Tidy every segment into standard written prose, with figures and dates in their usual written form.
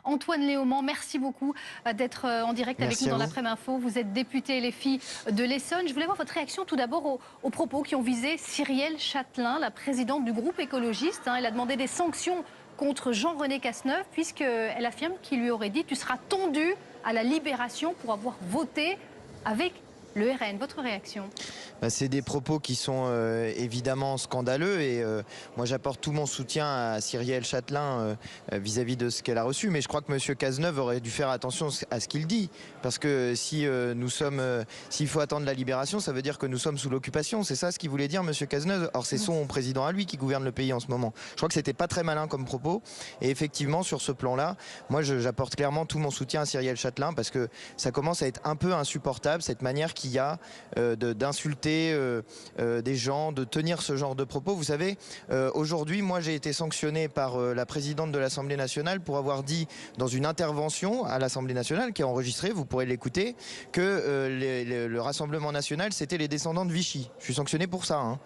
Antoine Léaumont, merci beaucoup d'être en direct avec nous dans l'après-midi info. Vous êtes député LFI de l'Essonne. Je voulais avoir votre réaction tout d'abord aux propos qui ont visé Cyrielle Châtelain, la présidente du groupe écologiste. Elle a demandé des sanctions contre Jean-René Cazeneuve puisqu'elle affirme qu'il lui aurait dit « tu seras tondu à la Libération pour avoir voté avec le RN ». Votre réaction? C'est des propos qui sont évidemment scandaleux et moi j'apporte tout mon soutien à Cyrielle Châtelain vis-à-vis de ce qu'elle a reçu, mais je crois que M. Cazeneuve aurait dû faire attention à ce qu'il dit, parce que si s'il faut attendre la libération, ça veut dire que nous sommes sous l'occupation. C'est ça ce qu'il voulait dire M. Cazeneuve. Or c'est son président à lui qui gouverne le pays en ce moment. Je crois que c'était pas très malin comme propos, et effectivement sur ce plan-là, moi j'apporte clairement tout mon soutien à Cyrielle Châtelain, parce que ça commence à être un peu insupportable cette manière qu'il y a d'insulter des gens, de tenir ce genre de propos. Vous savez, aujourd'hui, moi j'ai été sanctionné par la présidente de l'Assemblée nationale pour avoir dit dans une intervention à l'Assemblée nationale, qui est enregistrée, vous pourrez l'écouter, que le Rassemblement national c'était les descendants de Vichy. Je suis sanctionné pour ça,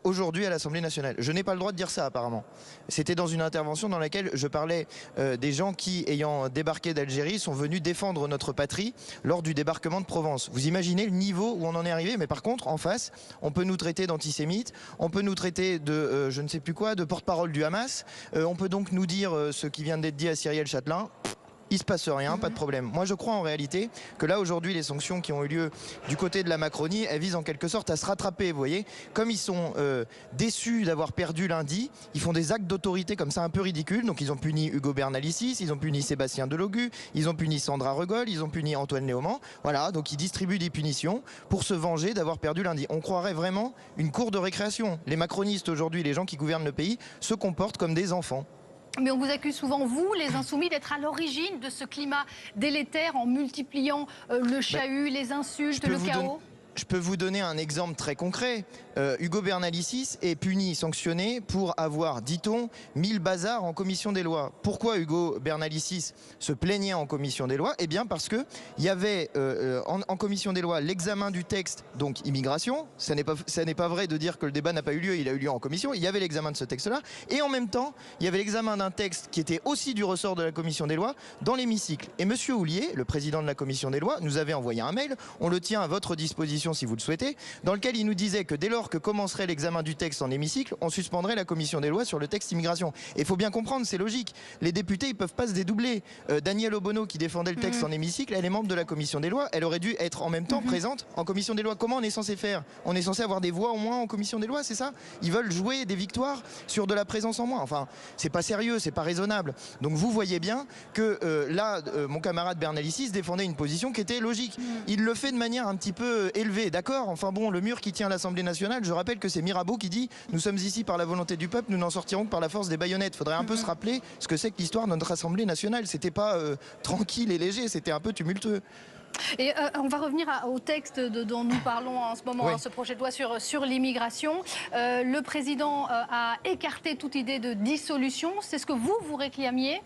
aujourd'hui à l'Assemblée nationale. Je n'ai pas le droit de dire ça apparemment. C'était dans une intervention dans laquelle je parlais des gens qui, ayant débarqué d'Algérie, sont venus défendre notre patrie lors du débarquement de Provence. Vous imaginez le niveau où on en est arrivé? Mais par contre, en face, on peut nous traiter d'antisémites, on peut nous traiter de je ne sais plus quoi, de porte-parole du Hamas, on peut donc nous dire ce qui vient d'être dit à Cyrielle Châtelain. Il se passe rien, pas de problème. Moi je crois en réalité que là aujourd'hui les sanctions qui ont eu lieu du côté de la Macronie, elles visent en quelque sorte à se rattraper, vous voyez. Comme ils sont déçus d'avoir perdu lundi, ils font des actes d'autorité comme ça un peu ridicules. Donc ils ont puni Ugo Bernalicis, ils ont puni Sébastien Delogu, ils ont puni Sandra Regol, ils ont puni Antoine Léaumont. Voilà, donc ils distribuent des punitions pour se venger d'avoir perdu lundi. On croirait vraiment une cour de récréation. Les macronistes aujourd'hui, les gens qui gouvernent le pays, se comportent comme des enfants. Mais on vous accuse souvent, vous, les Insoumis, d'être à l'origine de ce climat délétère en multipliant le chahut, les insultes, le chaos. Je peux vous donner un exemple très concret. Ugo Bernalicis est puni, sanctionné pour avoir, dit-on, mis le bazar en commission des lois. Pourquoi Ugo Bernalicis se plaignait en commission des lois? Eh bien parce que il y avait en commission des lois l'examen du texte, donc immigration. Ça n'est pas vrai de dire que le débat n'a pas eu lieu, il a eu lieu en commission. Il y avait l'examen de ce texte-là. Et en même temps, il y avait l'examen d'un texte qui était aussi du ressort de la commission des lois dans l'hémicycle. Et M. Houllier, le président de la commission des lois, nous avait envoyé un mail, on le tient à votre disposition si vous le souhaitez, dans lequel il nous disait que dès lors que commencerait l'examen du texte en hémicycle, on suspendrait la commission des lois sur le texte immigration. Et il faut bien comprendre, c'est logique. Les députés, ils peuvent pas se dédoubler. Danielle Obono, qui défendait le texte en hémicycle, elle est membre de la commission des lois. Elle aurait dû être en même temps présente en commission des lois. Comment on est censé faire? On est censé avoir des voix au moins en commission des lois, c'est ça? Ils veulent jouer des victoires sur de la présence en moins. Enfin, c'est pas sérieux, c'est pas raisonnable. Donc vous voyez bien que là, mon camarade Bernalicis défendait une position qui était logique. Il le fait de manière un petit peu élevée, d'accord? Enfin bon, le mur qui tient l'Assemblée nationale, je rappelle que c'est Mirabeau qui dit « Nous sommes ici par la volonté du peuple, nous n'en sortirons que par la force des baïonnettes ». Il faudrait un peu se rappeler ce que c'est que l'histoire de notre Assemblée nationale. C'était pas tranquille et léger, c'était un peu tumultueux. Et on va revenir au texte dont nous parlons en ce moment, ce projet de loi sur l'immigration. Le président a écarté toute idée de dissolution. C'est ce que vous réclamiez?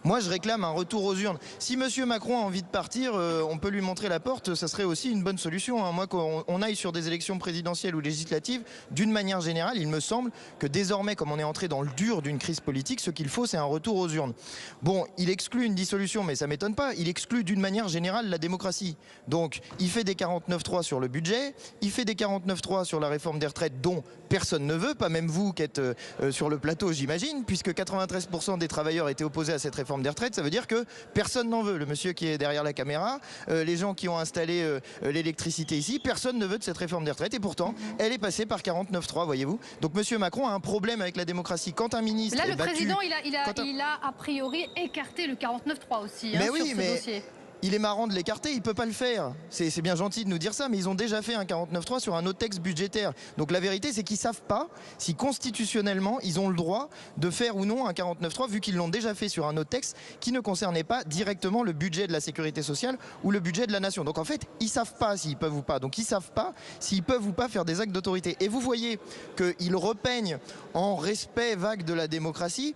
Moi, je réclame un retour aux urnes. Si M. Macron a envie de partir, on peut lui montrer la porte, ça serait aussi une bonne solution. Moi, qu'on aille sur des élections présidentielles ou législatives, d'une manière générale, il me semble que désormais, comme on est entré dans le dur d'une crise politique, ce qu'il faut, c'est un retour aux urnes. Bon, il exclut une dissolution, mais ça ne m'étonne pas. Il exclut d'une manière générale la démocratie. Donc, il fait des 49.3 sur le budget, il fait des 49.3 sur la réforme des retraites, dont personne ne veut, pas même vous qui êtes sur le plateau, j'imagine, puisque 93% des travailleurs étaient opposés à cette réforme des retraites, ça veut dire que personne n'en veut. Le monsieur qui est derrière la caméra, les gens qui ont installé l'électricité ici, personne ne veut de cette réforme des retraites et pourtant, elle est passée par 49.3, voyez-vous. Donc monsieur Macron a un problème avec la démocratie. Quand un ministre là, est le battu, président, il a a priori écarté le 49.3 aussi mais sur oui, ce dossier. Il est marrant de l'écarter, il peut pas le faire. C'est bien gentil de nous dire ça, mais ils ont déjà fait un 49.3 sur un autre texte budgétaire. Donc la vérité, c'est qu'ils savent pas si constitutionnellement, ils ont le droit de faire ou non un 49.3, vu qu'ils l'ont déjà fait sur un autre texte qui ne concernait pas directement le budget de la sécurité sociale ou le budget de la nation. Donc en fait, ils savent pas s'ils peuvent ou pas. Donc ils savent pas s'ils peuvent ou pas faire des actes d'autorité. Et vous voyez qu'ils repeignent en respect vague de la démocratie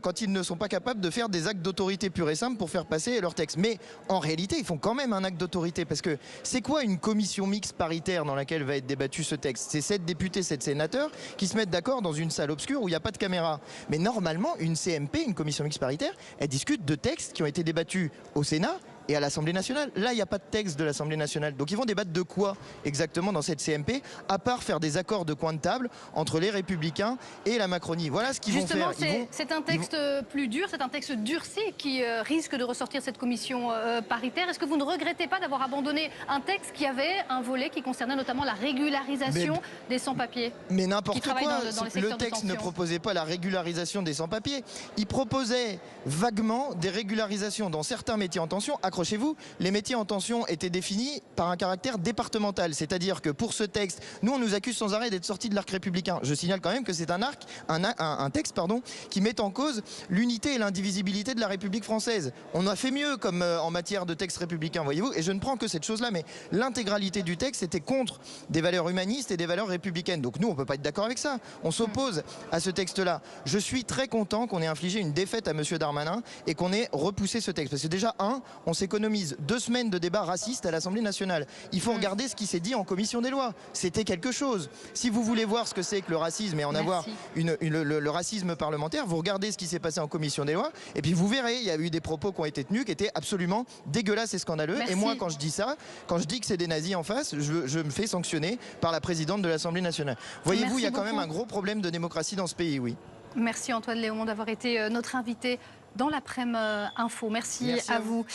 quand ils ne sont pas capables de faire des actes d'autorité purs et simples pour faire passer leur texte. Mais en réalité, ils font quand même un acte d'autorité. Parce que c'est quoi une commission mixte paritaire dans laquelle va être débattu ce texte? C'est 7 députés, 7 sénateurs qui se mettent d'accord dans une salle obscure où il n'y a pas de caméra. Mais normalement, une CMP, une commission mixte paritaire, elle discute de textes qui ont été débattus au Sénat et à l'Assemblée nationale. Là, il n'y a pas de texte de l'Assemblée nationale. Donc ils vont débattre de quoi exactement dans cette CMP, à part faire des accords de coin de table entre les Républicains et la Macronie. Voilà ce qu'ils vont faire. C'est un texte plus dur, c'est un texte durci qui risque de ressortir cette commission paritaire. Est-ce que vous ne regrettez pas d'avoir abandonné un texte qui avait un volet qui concernait notamment la régularisation des sans-papiers? Mais n'importe quoi. Le texte ne proposait pas la régularisation des sans-papiers. Il proposait vaguement des régularisations dans certains métiers en tension. Accrochez-vous, les métiers en tension étaient définis par un caractère départemental. C'est-à-dire que pour ce texte, nous on nous accuse sans arrêt d'être sortis de l'arc républicain. Je signale quand même que c'est un texte qui met en cause l'unité et l'indivisibilité de la République française. On a fait mieux comme en matière de texte républicain, voyez-vous, et je ne prends que cette chose-là, mais l'intégralité du texte était contre des valeurs humanistes et des valeurs républicaines. Donc nous, on ne peut pas être d'accord avec ça. On s'oppose à ce texte-là. Je suis très content qu'on ait infligé une défaite à M. Darmanin et qu'on ait repoussé ce texte. Parce que déjà, on s'économise 2 semaines de débats racistes à l'Assemblée nationale. Il faut regarder ce qui s'est dit en commission des lois. C'était quelque chose. Si vous voulez voir ce que c'est que le racisme et en avoir le racisme parlementaire, vous regardez ce qui s'est passé en commission des lois et puis vous verrez, il y a eu des propos qui ont été tenus qui étaient absolument dégueulasses et scandaleux. Et moi, quand je dis ça, quand je dis que c'est des nazis en face, je me fais sanctionner par la présidente de l'Assemblée nationale. Voyez-vous, il y a quand même un gros problème de démocratie dans ce pays, oui. Merci Antoine Léaumont d'avoir été notre invité dans l'après-midi info. Merci à vous.